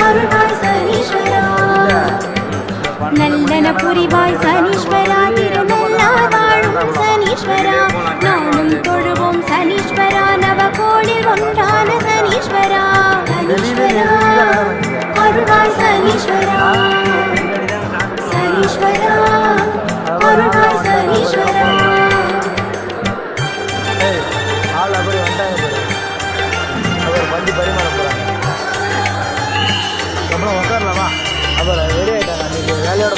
அருள்வாய் சனீஸ்வரா நல்லன புரிவாய் சனீஸ்வரா திருநள்ளார் வாழும் சனீஸ்வரா நானும் தொழுவோம் சனீஸ்வரா நவகோடில் ஒன்றான சனீஸ்வரா சனீஸ்வரா அருள்வாய் சனீஸ்வரா சனீஸ்வரா அருள்வாய் சனீஸ்வரா வண்டி பரிமாறம் போகிறாங்க அப்புறம் உட்காரலாமா அப்புறம் ரெடி ஆகிட்டாங்க நீங்கள் வேலையோட